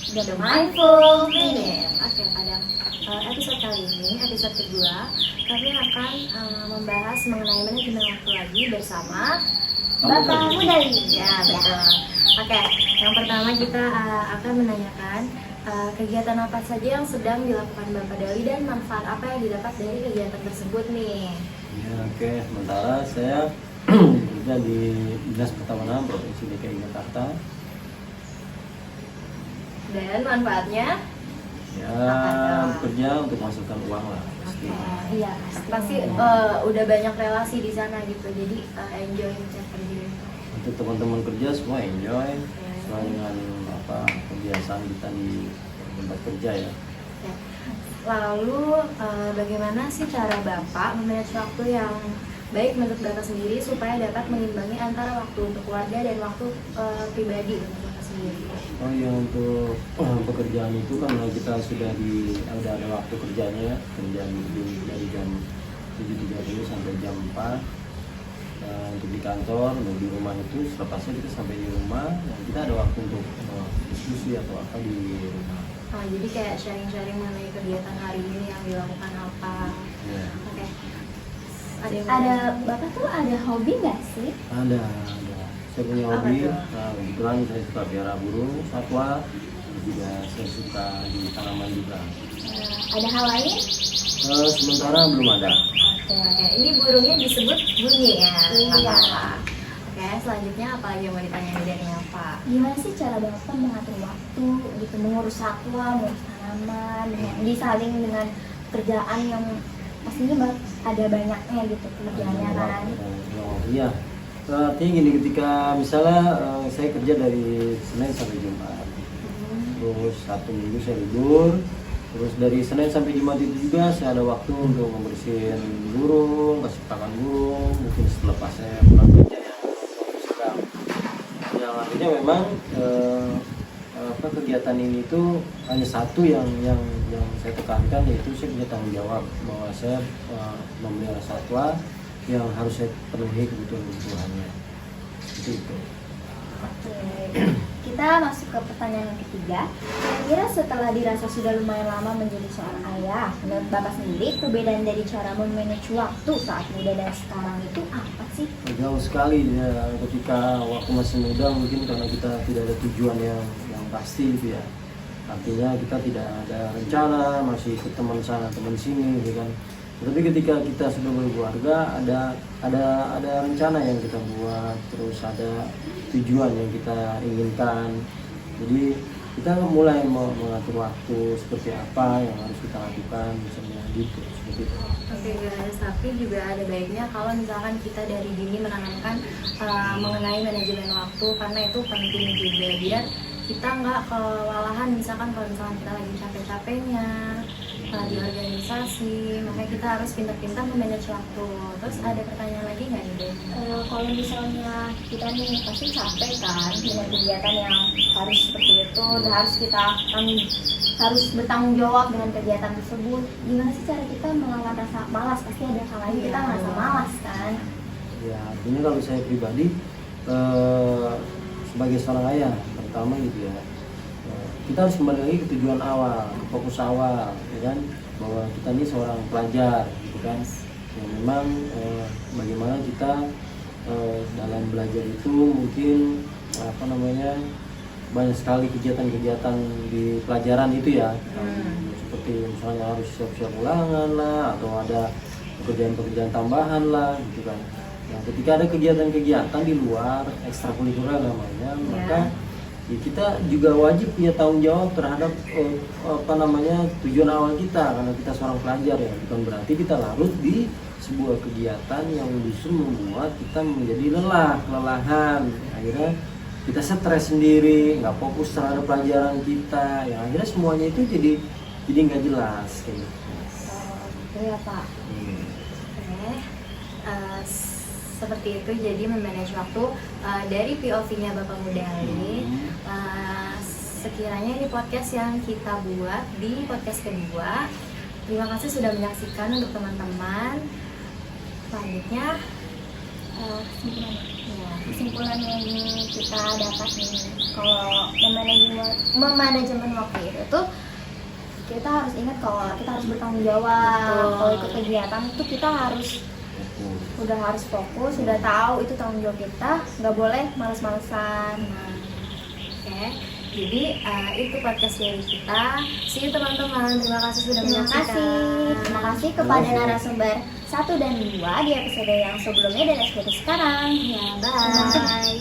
The Mindful Minute. Oke, pada episode kali ini, episode kedua, kami akan membahas mengenai manajemen waktu lagi bersama Bapak Mudali. Ya, betul. Oke, yang pertama kita akan menanyakan kegiatan apa saja yang sedang dilakukan Bapak Dali dan manfaat apa yang didapat dari kegiatan tersebut nih. Ya, oke. Sementara saya bekerja di Dinas Pertamanan Provinsi DKI Jakarta. Dan manfaatnya? Ya, bekerja untuk menghasilkan uang lah. Pasti. Iya, pasti udah banyak relasi di sana gitu, jadi enjoy kerja. Untuk teman-teman kerja semua enjoy, sesuai dengan kebiasaan kita di tempat kerja ya. Lalu bagaimana sih cara Bapak memanage waktu yang baik menurut Bapak sendiri supaya dapat mengimbangi antara waktu untuk keluarga dan waktu pribadi untuk Bapak sendiri? Oh ya, untuk pekerjaan itu karena kita sudah ada waktu kerjanya, kerja dari jam 7.30 sampai jam 4. Untuk di kantor, untuk di rumah itu selepasnya kita sampai di rumah, kita ada waktu untuk diskusi atau apa di rumah. Oh, jadi kayak sharing-sharing mengenai kegiatan hari ini yang dilakukan apa? Ya. Oke. Ada Bapak tuh ada hobi nggak sih? Ada. Saya punya hobi. Nah, kebetulan saya suka piara burung, satwa, juga saya suka di tanaman juga. Ada hal lain? Sementara belum ada. Oke, ini burungnya disebut bunyi ya? Iya. Oke, selanjutnya apa lagi yang mau ditanyain dari Bapak? Gimana sih cara Bapak mengatur waktu gitu, mengurus satwa, mengurus tanaman, disaling dengan kerjaan yang pastinya ada banyaknya gitu pekerjaannya kan? Iya. Artinya gini, ketika misalnya saya kerja dari Senin sampai Jumat, terus Sabtu Minggu saya libur, terus dari Senin sampai Jumat itu juga saya ada waktu untuk membersihin burung, kasih pakan burung, mungkin setelah saya pulang kerja yang artinya memang kegiatan ini tuh hanya satu yang saya tekankan, yaitu saya punya tanggung jawab bahwa saya memelihara satwa yang harus saya penuhi kebutuhannya. Itu. Oke, kita masuk ke pertanyaan yang ketiga. Kira-kira setelah dirasa sudah lumayan lama menjadi seorang ayah, menurut Bapak sendiri perbedaan dari cara memanage waktu saat muda dan sekarang itu apa sih? Jauh sekali ya, ketika waktu masih muda mungkin karena kita tidak ada tujuan yang pasti gitu ya. Artinya kita tidak ada rencana, masih ikut teman sana teman sini gitu kan. Tapi ketika kita sudah berkeluarga, ada rencana yang kita buat, terus ada tujuan yang kita inginkan. Jadi kita mulai mengatur waktu seperti apa yang harus kita lakukan, misalnya gitu, seperti itu. Oke guys, tapi juga ada baiknya kalau misalkan kita dari dini menanamkan mengenai manajemen waktu, karena itu penting juga biar kita nggak kewalahan. Misalkan kalau misalkan kita lagi capek-capeknya di organisasi, makanya kita harus pintar-pintar memanage waktu. Terus ada pertanyaan lagi nggak nih, Den? Kalau misalnya kita nih pasti capek kan dengan kegiatan yang harus seperti itu, dan harus bertanggung jawab dengan kegiatan tersebut. Gimana sih cara kita melawan rasa malas? Pasti ada kalanya kita merasa malas kan? Ya, artinya kalau saya pribadi sebagai seorang ayah, pertama gitu ya, kita harus kembali lagi ke tujuan awal, fokus awal, ya kan, bahwa kita ini seorang pelajar, gitu kan, yang memang bagaimana kita dalam belajar itu mungkin banyak sekali kegiatan-kegiatan di pelajaran itu ya, seperti misalnya harus siap-siap ulangan lah, atau ada pekerjaan-pekerjaan tambahan lah, gitu kan. Nah, ketika ada kegiatan-kegiatan di luar ekstrakurikuler namanya, maka kita juga wajib punya tanggung jawab terhadap tujuan awal kita, karena kita seorang pelajar ya, bukan berarti kita larut di sebuah kegiatan yang justru membuat kita menjadi kelelahan, akhirnya kita stres sendiri, nggak fokus terhadap pelajaran kita, yang akhirnya semuanya itu jadi nggak jelas kayak gitu. Iya Pak. Seperti itu, jadi memanage waktu dari POV-nya Bapak Mudali. Sekiranya ini podcast yang kita buat di podcast kedua. Terima kasih sudah menyaksikan untuk teman-teman. Selanjutnya, ya, kesimpulan yang kita dapat nih, kalau memanajemen waktu itu tuh kita harus ingat kalau kita harus bertanggung jawab. Betul. Kalau ikut kegiatan itu kita harus udah harus fokus, udah tahu itu tanggung jawab kita, nggak boleh males-malesan. Oke, jadi itu podcast dari kita. See you teman-teman, terima kasih sudah Terima kasih kepada Terima kasih. narasumber 1 dan 2 di episode yang sebelumnya dan episode sekarang. Ya, bye.